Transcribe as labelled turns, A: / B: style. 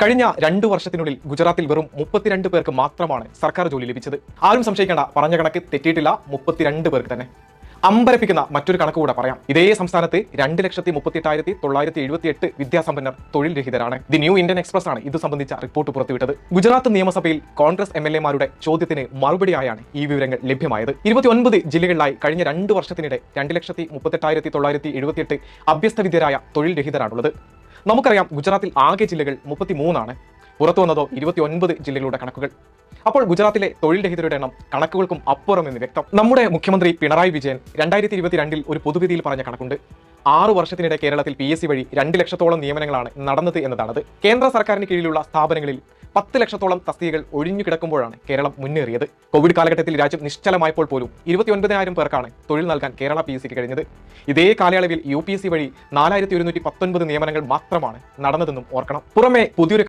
A: കഴിഞ്ഞ 2 വർഷത്തിനുള്ളിൽ ഗുജറാത്തിൽ വെറും 32 പേർക്ക് മാത്രമാണ് സർക്കാർ ജോലി ലഭിച്ചത്. ആരും സംശയിക്കേണ്ട, പറഞ്ഞ കണക്ക് തെറ്റിയിട്ടില്ല, 32 പേർക്ക് തന്നെ. അമ്പരപ്പിക്കുന്ന മറ്റൊരു കണക്ക് കൂടെ പറയാം. ഇതേ സംസ്ഥാനത്ത് 2,38,978 വിദ്യാസമ്പന്നർ തൊഴിൽ രഹിതരാണ്. ദി ന്യൂ ഇന്ത്യൻ എക്സ്പ്രസ് ആണ് ഇത് സംബന്ധിച്ച റിപ്പോർട്ട് പുറത്തുവിട്ടത്. ഗുജറാത്ത് നിയമസഭയിൽ കോൺഗ്രസ് MLA മാരുടെ ചോദ്യത്തിന് മറുപടിയായാണ് ഈ വിവരങ്ങൾ ലഭ്യമായത്. 29 ജില്ലകളിലായി കഴിഞ്ഞ 2 വർഷത്തിനിടെ 2,38,978 അഭ്യസ്ത വിദ്യരായ തൊഴിൽ രഹിതരാണുള്ളത്. നമുക്കറിയാം, ഗുജറാത്തിൽ ആകെ ജില്ലകൾ 33 ആണ്. പുറത്തു വന്നതോ 29 ജില്ലകളുടെ കണക്കുകൾ. അപ്പോൾ ഗുജറാത്തിലെ തൊഴിൽ രഹിതരുടെ എണ്ണം കണക്കുകൾക്കും അപ്പുറം എന്ന് വ്യക്തം. നമ്മുടെ മുഖ്യമന്ത്രി പിണറായി വിജയൻ 2022 ഒരു പൊതുവേദിയിൽ പറഞ്ഞ കണക്കുണ്ട്. 6 വർഷത്തിനിടെ കേരളത്തിൽ PSC വഴി 2 ലക്ഷത്തോളം നിയമനങ്ങളാണ് നടന്നത് എന്നതാണത്. കേന്ദ്ര സർക്കാരിന് കീഴിലുള്ള സ്ഥാപനങ്ങളിൽ 10 ലക്ഷത്തോളം തസ്തികകൾ ഒഴിഞ്ഞു കിടക്കുമ്പോഴാണ് കേരളം മുന്നേറിയത്. കോവിഡ് കാലഘട്ടത്തിൽ രാജ്യം നിശ്ചലമായപ്പോൾ പോലും 29,000 പേർക്കാണ് തൊഴിൽ നൽകാൻ കേരള PSCക്ക് കഴിഞ്ഞത്. ഇതേ കാലയളവിൽ UPSC വഴി 4,119 നിയമനങ്ങൾ മാത്രമാണ് നടന്നതെന്നും ഓർക്കണം. പുറമെ പുതിയൊരു